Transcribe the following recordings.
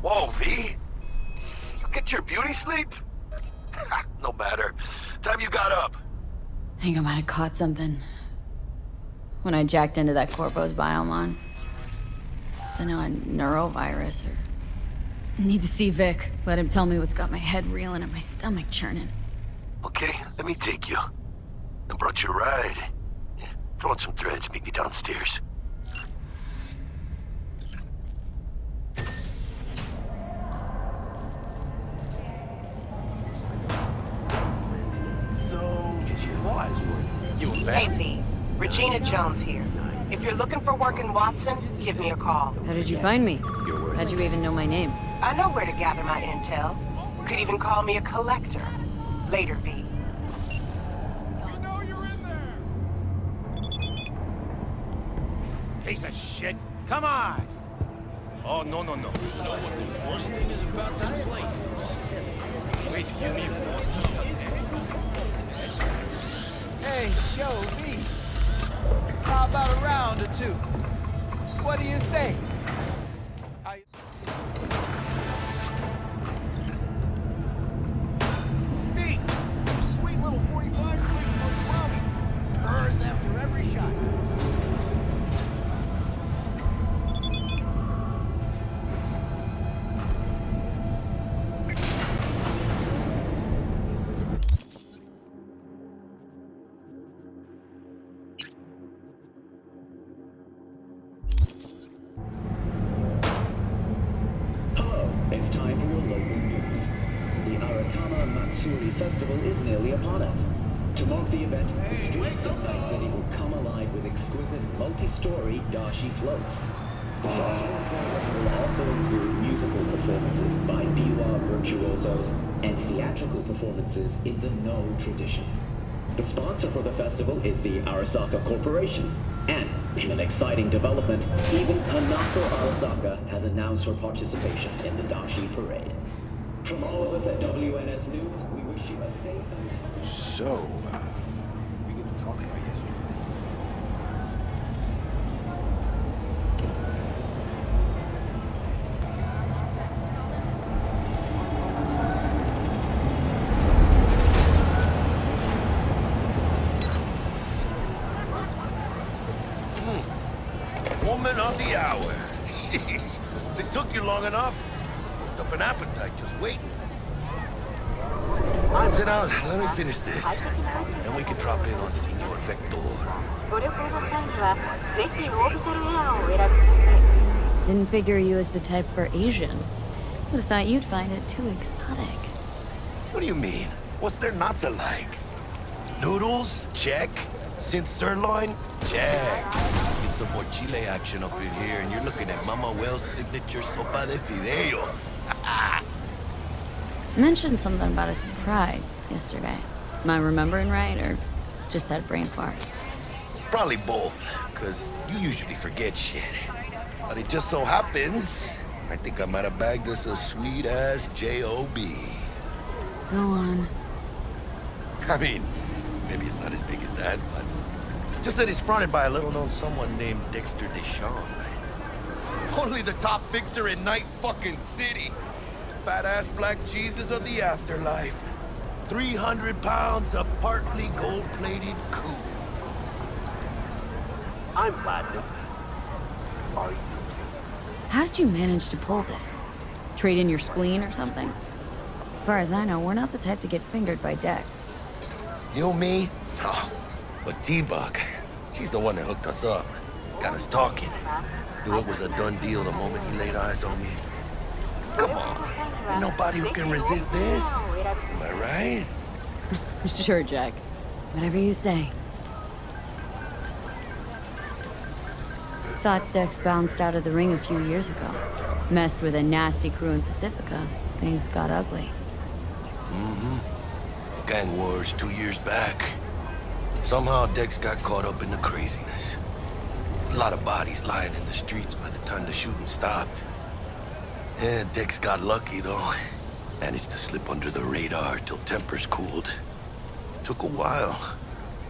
Whoa, V? You get your beauty sleep? No matter. Time you got up. I think I might have caught something when I jacked into that Corpo's biomon. Don't know, a neurovirus or... Need to see Vic. Let him tell me what's got my head reeling and my stomach churning. Okay, let me take you. I brought you a ride. Yeah, throw on some threads, meet me downstairs. So, what? You a Hey, V. Regina Jones here. If you're looking for work in Watson, give me a call. How did you find me? How'd you even know my name? I know where to gather my intel. Could even call me a collector. Later, V. We know you're in there! Piece of shit. Come on! Oh, no. You know what the worst thing is about this place? Wait, give me 14. Hey, yo, V. How about a round or two? What do you say? V, sweet little 45 quick for Mommy. Burrs after every shot. It's time for your local news. The Aratama Matsuri Festival is nearly upon us. To mark the event, the streets of Night City will come alive with exquisite multi-story dashi floats. The festival program will also include musical performances by biwa virtuosos and theatrical performances in the No tradition. The sponsor for the festival is the Arasaka Corporation. And, in an exciting development, even Hanako Arasaka has announced her participation in the Dashi Parade. From all of us at WNS News, we wish you a safe and... So, we gonna talk about yesterday? Woman of the hour. Jeez. It took you long enough. Built up an appetite just waiting. Sit down, let me finish this. Then we can drop in on Senor Vector. Didn't figure you as the type for Asian. Would have thought you'd find it too exotic. What do you mean? What's there not to like? Noodles? Check. Synth sirloin? Check. Get some more Chile action up in here, and you're looking at Mama Wells' signature sopa de fideos. Mentioned something about a surprise yesterday. Am I remembering right, or just had a brain fart? Probably both, because you usually forget shit. But it just so happens, I think I might have bagged us a sweet-ass J.O.B. Go on. I mean, maybe it's not as big as that, but just that it's fronted by a little-known someone named Dexter DeShawn. Only the top fixer in Night fucking City. Fat-ass black Jesus of the afterlife. 300 pounds of partly gold-plated cool. I'm Platica. Are you? How did you manage to pull this? Trade in your spleen or something? As far as I know, we're not the type to get fingered by Dex. You, me? Oh, but T-Bug, she's the one that hooked us up. Got us talking. Knew it was a done deal the moment he laid eyes on me. 'Cause come on, ain't nobody who can resist this. Am I right? Sure, Jack. Whatever you say. Thought Dex bounced out of the ring a few years ago. Messed with a nasty crew in Pacifica. Things got ugly. Mm-hmm. Gang wars 2 years back. Somehow Dex got caught up in the craziness. A lot of bodies lying in the streets by the time the shooting stopped. Yeah, Dex got lucky, though. Managed to slip under the radar till tempers cooled. Took a while,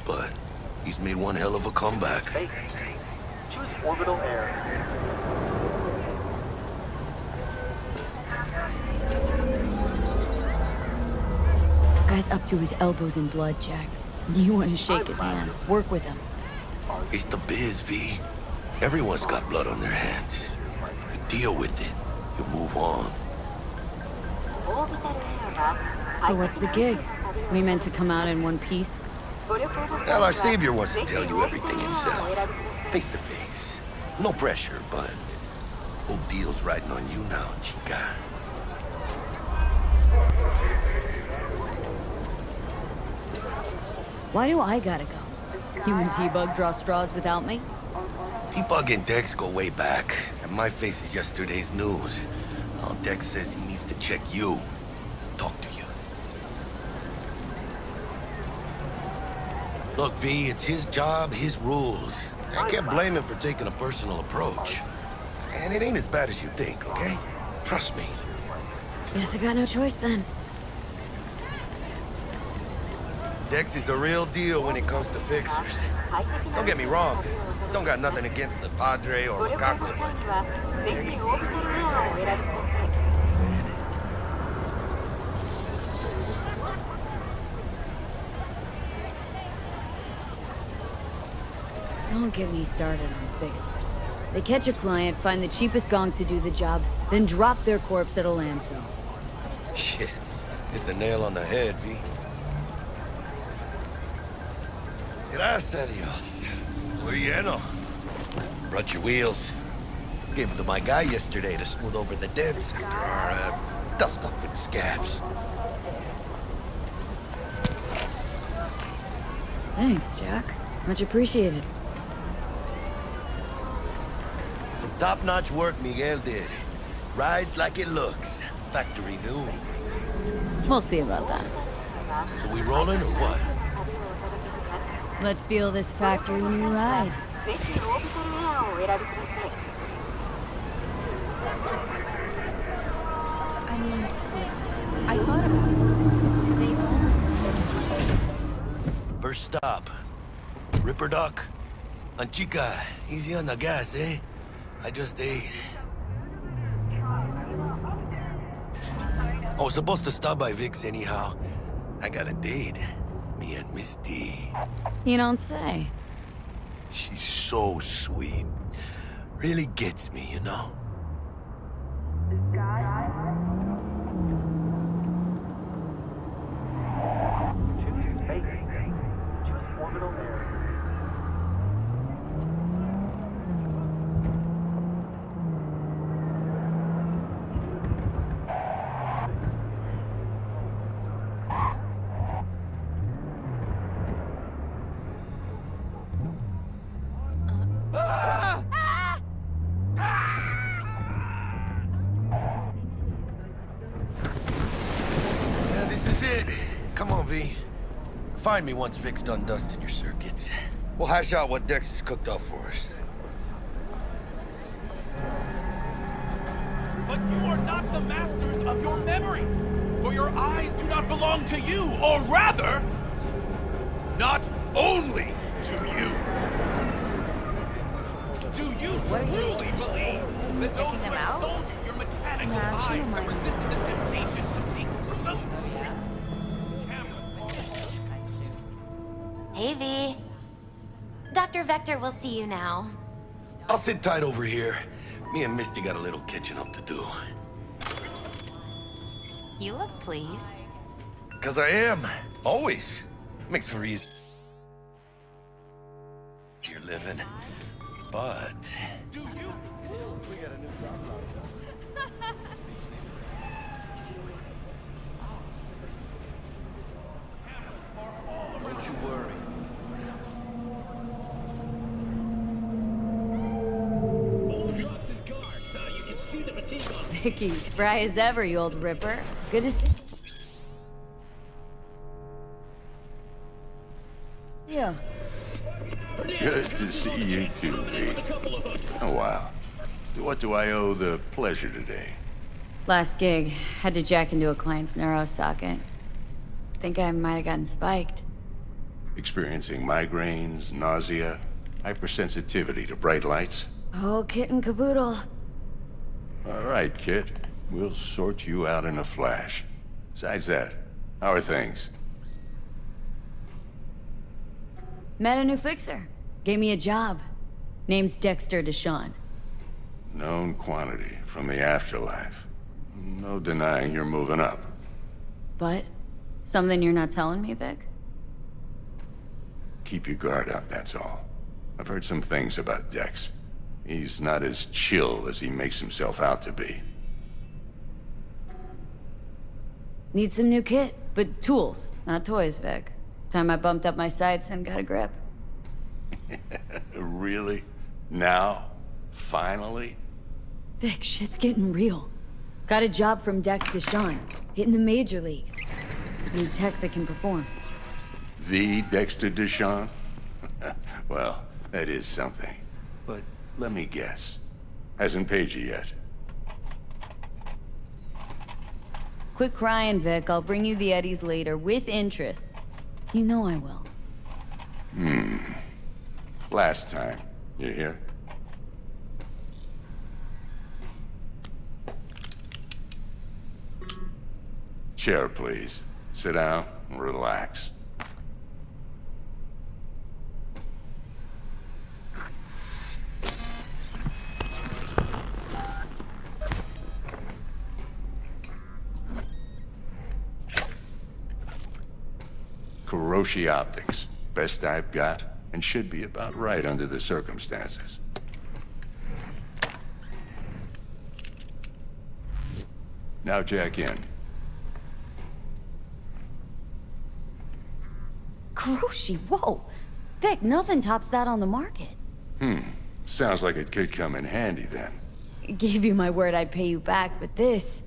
but he's made one hell of a comeback. Space. Choose orbital area. Guy's up to his elbows in blood, Jack. You want to shake his hand, work with him. It's the biz, V. Everyone's got blood on their hands. You deal with it. You move on. So what's the gig? We meant to come out in one piece? Well, our savior wants to tell you everything himself. Face to face. No pressure, but whole deal's riding on you now, chica. Why do I gotta go? You and T-Bug draw straws without me? T-Bug and Dex go way back, and my face is yesterday's news. Now Dex says he needs to check you. Talk to you. Look, V, it's his job, his rules. I can't blame him for taking a personal approach. And it ain't as bad as you think, okay? Trust me. Guess I got no choice then. Dex is a real deal when it comes to fixers. Don't get me wrong. Don't got nothing against the Padre or Caco, but Dex is Don't get me started on fixers. They catch a client, find the cheapest gonk to do the job, then drop their corpse at a landfill. Shit. Hit the nail on the head, V. Gracias a Dios. Muy lleno. Brought your wheels. Gave them to my guy yesterday to smooth over the dents after our dust up with the scabs. Thanks, Jack. Much appreciated. Some top-notch work Miguel did. Rides like it looks. Factory new. We'll see about that. So we rolling or what? Let's feel this factory new ride. I mean, listen, I thought about it. First stop. Ripper Dock. And chica, easy on the gas, eh? I just ate. I was supposed to stop by Vic's anyhow. I got a date. Me and Miss D. You don't say. She's so sweet. Really gets me, you know? Find me once Vic's done dusting your circuits. We'll hash out what Dex has cooked up for us. But you are not the masters of your memories, for your eyes do not belong to you, or rather, not only to you. Do you truly believe that those who have sold you your mechanical eyes have resisted the temptation to peek through them? Hey, V. Dr. Vector will see you now. I'll sit tight over here. Me and Misty got a little catching up to do. You look pleased. 'Cause I am. Always. Makes for easy. You're living. But... We got a new problem. Don't you worry. Vicky, spry as ever, you old ripper. Good to see. Yeah. Good to see you too, V. Oh, wow. What do I owe the pleasure today? Last gig, had to jack into a client's neuro socket. Think I might have gotten spiked. Experiencing migraines, nausea, hypersensitivity to bright lights? Oh, kit and caboodle. All right, kid. We'll sort you out in a flash. Besides that, how are things? Met a new fixer. Gave me a job. Name's Dexter DeShawn. Known quantity from the afterlife. No denying you're moving up. But? Something you're not telling me, Vic? Keep your guard up, that's all. I've heard some things about Dex. He's not as chill as he makes himself out to be. Need some new kit, but tools, not toys, Vic. Time I bumped up my sights and got a grip. Really? Now? Finally? Vic, shit's getting real. Got a job from Dex DeShawn, hitting the major leagues. Need tech that can perform. The Dexter DeShawn? Well, that is something. But let me guess. Hasn't paid you yet. Quit crying, Vic. I'll bring you the eddies later, with interest. You know I will. Last time. You hear? Chair, please. Sit down and relax. Kuroshi Optics. Best I've got, and should be about right under the circumstances. Now jack in. Kuroshi, whoa! Vic, nothing tops that on the market. Sounds like it could come in handy then. Gave you my word I'd pay you back, but this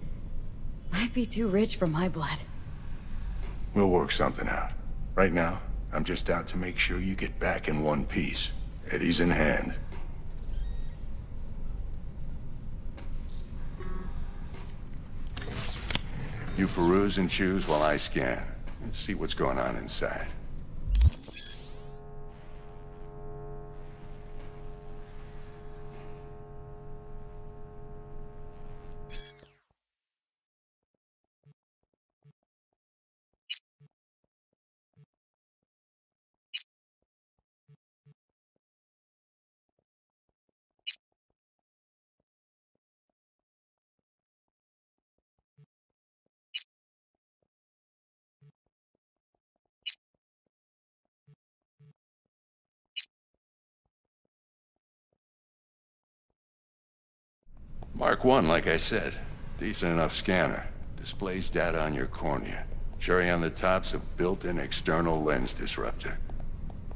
might be too rich for my blood. We'll work something out. Right now, I'm just out to make sure you get back in one piece. Eddie's in hand. You peruse and choose while I scan. See what's going on inside. Mark 1, like I said. Decent enough scanner. Displays data on your cornea. Cherry on the top's a built-in external lens disruptor.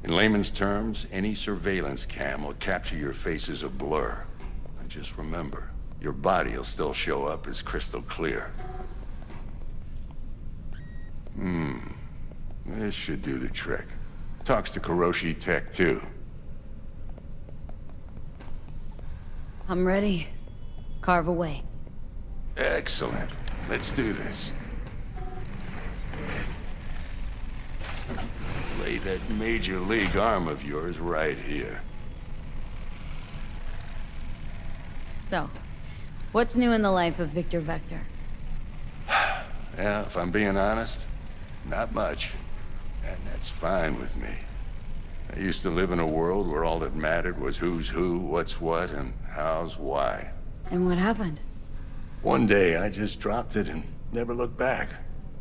In layman's terms, any surveillance cam will capture your face as a blur. And just remember, your body will still show up as crystal clear. This should do the trick. Talks to Kuroshi Tech, too. I'm ready. Carve away. Excellent. Let's do this. Lay that major league arm of yours right here. So, what's new in the life of Victor Vector? Yeah, if I'm being honest, not much. And that's fine with me. I used to live in a world where all that mattered was who's who, what's what, and how's why. And what happened? One day, I just dropped it and never looked back.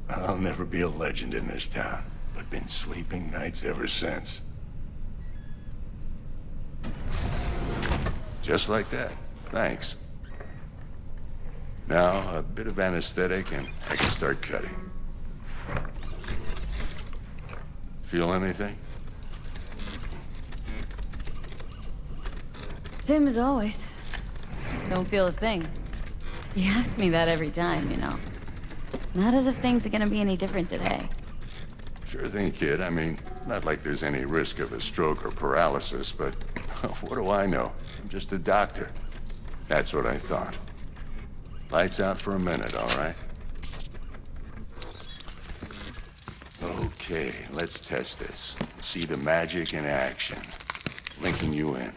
I'll never be a legend in this town, but been sleeping nights ever since. Just like that. Thanks. Now, a bit of anesthetic and I can start cutting. Feel anything? Same as always. Don't feel a thing. You ask me that every time, you know. Not as if things are gonna be any different today. Sure thing, kid. I mean, not like there's any risk of a stroke or paralysis, but what do I know? I'm just a doctor. That's what I thought. Lights out for a minute, all right? Okay, let's test this. See the magic in action. Linking you in.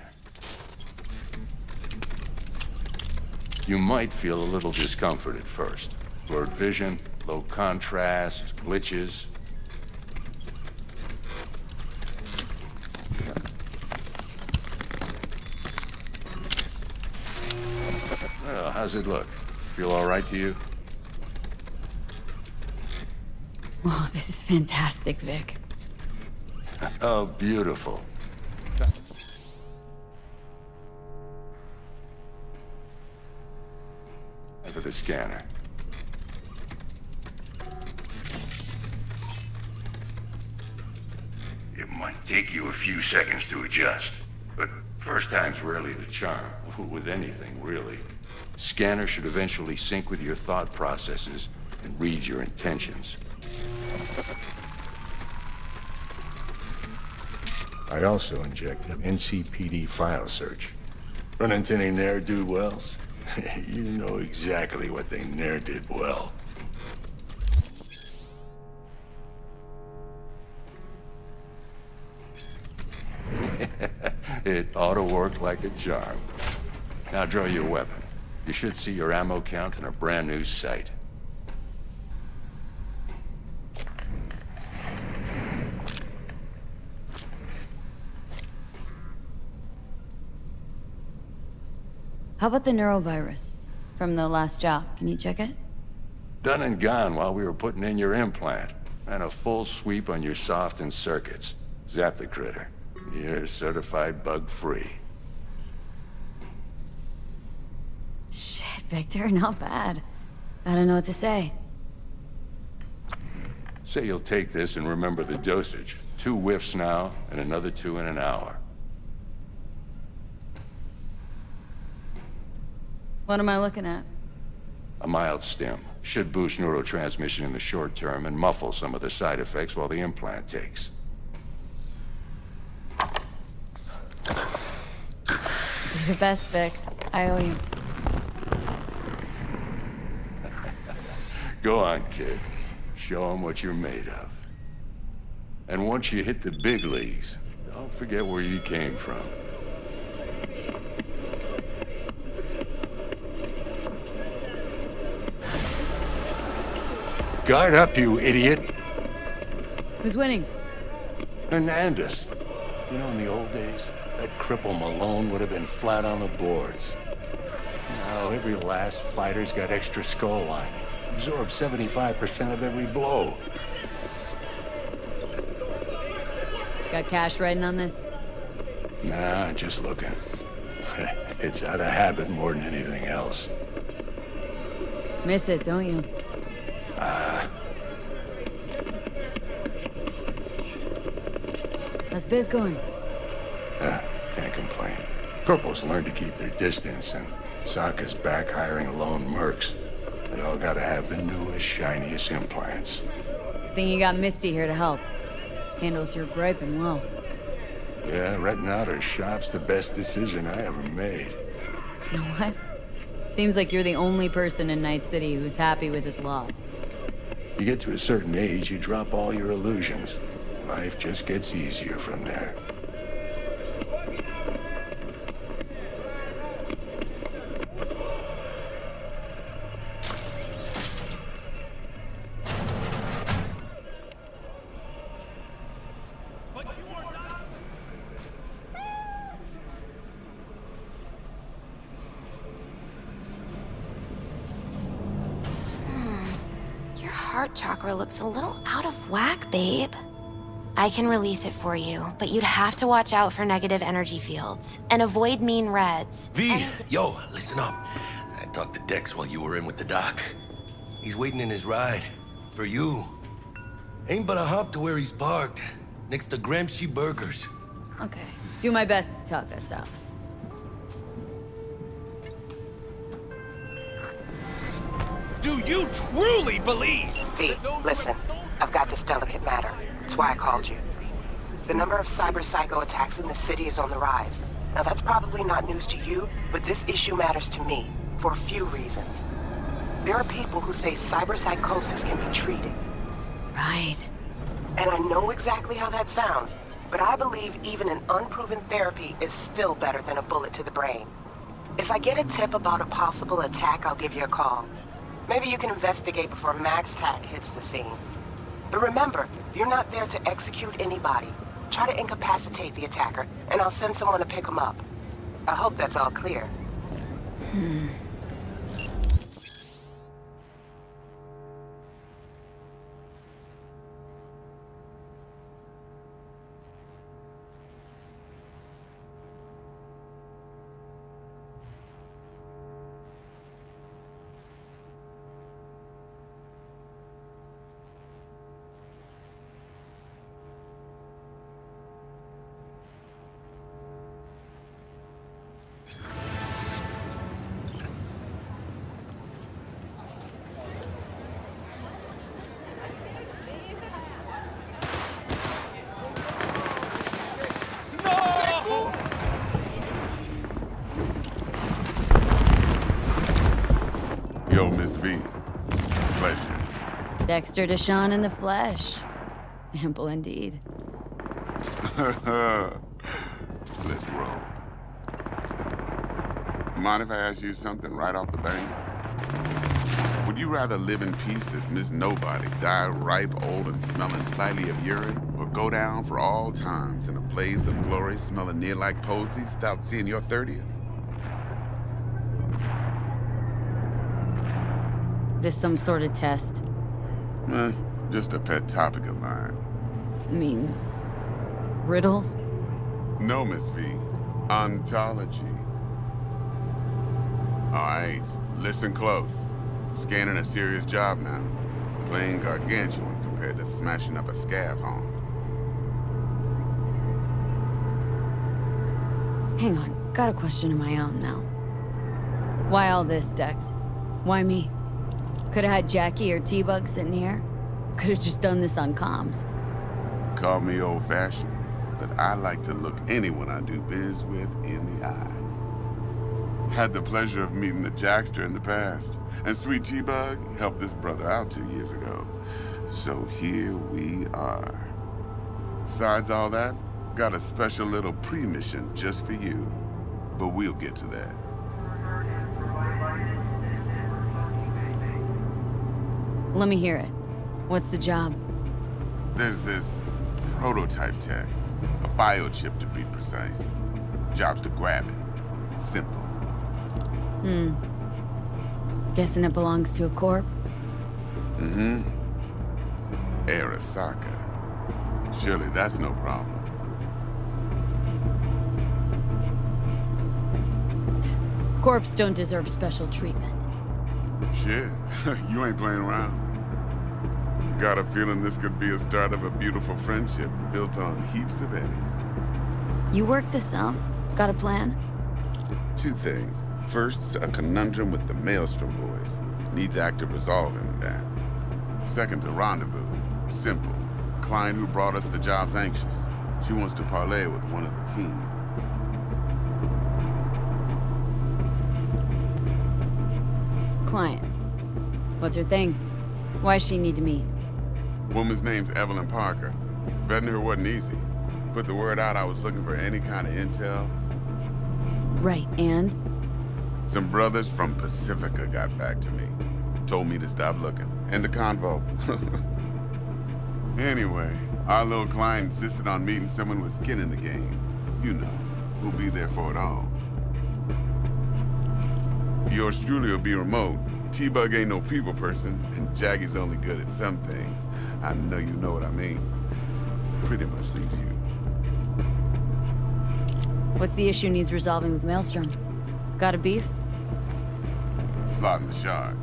You might feel a little discomfort at first. Blurred vision, low contrast, glitches. How's it look? Feel all right to you? Whoa, this is fantastic, Vic. Oh, beautiful. For the scanner. It might take you a few seconds to adjust, but first time's rarely the charm, with anything, really. Scanner should eventually sync with your thought processes and read your intentions. I also injected an NCPD file search. Run into any ne'er-do-wells? You know exactly what they ne'er did well. It ought to work like a charm. Now draw your weapon. You should see your ammo count in a brand new sight. How about the neurovirus from the last job? Can you check it? Done and gone while we were putting in your implant. And a full sweep on your soft and circuits. Zap the critter. You're certified bug-free. Shit, Victor, not bad. I don't know what to say. Say you'll take this and remember the dosage. 2 whiffs now, and another 2 in an hour. What am I looking at? A mild stim. Should boost neurotransmission in the short term and muffle some of the side effects while the implant takes. You're the best, Vic. I owe you. Go on, kid. Show them what you're made of. And once you hit the big leagues, don't forget where you came from. Guard up, you idiot! Who's winning? Hernandez. You know, in the old days, that cripple Malone would have been flat on the boards. Now, every last fighter's got extra skull lining. Absorbs 75% of every blow. Got cash riding on this? Nah, just looking. It's out of habit more than anything else. Miss it, don't you? How's biz going? Can't complain. Corporals learned to keep their distance, and Sokka's back hiring lone mercs. They all gotta have the newest, shiniest implants. Think you got Misty here to help. Handles your griping well. Yeah, renting out her shop's the best decision I ever made. The what? Seems like you're the only person in Night City who's happy with his lot. You get to a certain age, you drop all your illusions. Life just gets easier from there. Your heart chakra looks a little out of whack, babe. I can release it for you, but you'd have to watch out for negative energy fields and avoid mean reds. V, yo, listen up. I talked to Dex while you were in with the doc. He's waiting in his ride. For you. Ain't but a hop to where he's parked. Next to Gramsci Burgers. Okay. Do my best to talk us out. Do you truly believe? V, listen. I've got this delicate matter. That's why I called you. The number of cyber psycho attacks in the city is on the rise. Now that's probably not news to you, but this issue matters to me for a few reasons. There are people who say cyber psychosis can be treated. Right. And I know exactly how that sounds, but I believe even an unproven therapy is still better than a bullet to the brain. If I get a tip about a possible attack, I'll give you a call. Maybe you can investigate before Max Tack hits the scene. But remember, you're not there to execute anybody. Try to incapacitate the attacker, and I'll send someone to pick him up. I hope that's all clear. V. Pleasure. Dexter DeShawn in the flesh. Ample indeed. Let's roll. Mind if I ask you something right off the bank? Would you rather live in peace as Miss Nobody, die ripe, old, and smelling slightly of urine, or go down for all times in a blaze of glory smelling near like posies without seeing your 30th? This some sort of test? Just a pet topic of mine. I mean, riddles? No, Miss V. Ontology. All right, listen close. Scanning a serious job now. Playing gargantuan compared to smashing up a scav home. Hang on, got a question of my own now. Why all this, Dex? Why me? Could've had Jackie or T-Bug sitting here. Could've just done this on comms. Call me old-fashioned, but I like to look anyone I do biz with in the eye. Had the pleasure of meeting the Jackster in the past, and Sweet T-Bug helped this brother out 2 years ago. So here we are. Besides all that, got a special little pre-mission just for you, but we'll get to that. Let me hear it. What's the job? There's this prototype tech, a biochip to be precise. Job's to grab it. Simple. Guessing it belongs to a corp? Mm-hmm. Arasaka. Surely that's no problem. Corps don't deserve special treatment. Shit, you ain't playing around. Got a feeling this could be a start of a beautiful friendship built on heaps of eddies. You work this out? Got a plan? 2 things. First, a conundrum with the Maelstrom boys. Needs active resolving that. Second, a rendezvous. Simple. Client who brought us the job's anxious. She wants to parlay with one of the team. Client. What's her thing? Why she need to meet? Woman's name's Evelyn Parker. Betting her wasn't easy. Put the word out I was looking for any kind of intel. Right, and? Some brothers from Pacifica got back to me. Told me to stop looking. End the convo. Anyway, our little client insisted on meeting someone with skin in the game. You know, who'll be there for it all. Yours truly will be remote. T-Bug ain't no people person, and Jaggie's only good at some things. I know you know what I mean. Pretty much leaves you. What's the issue needs resolving with Maelstrom? Got a beef? Slotting the shark.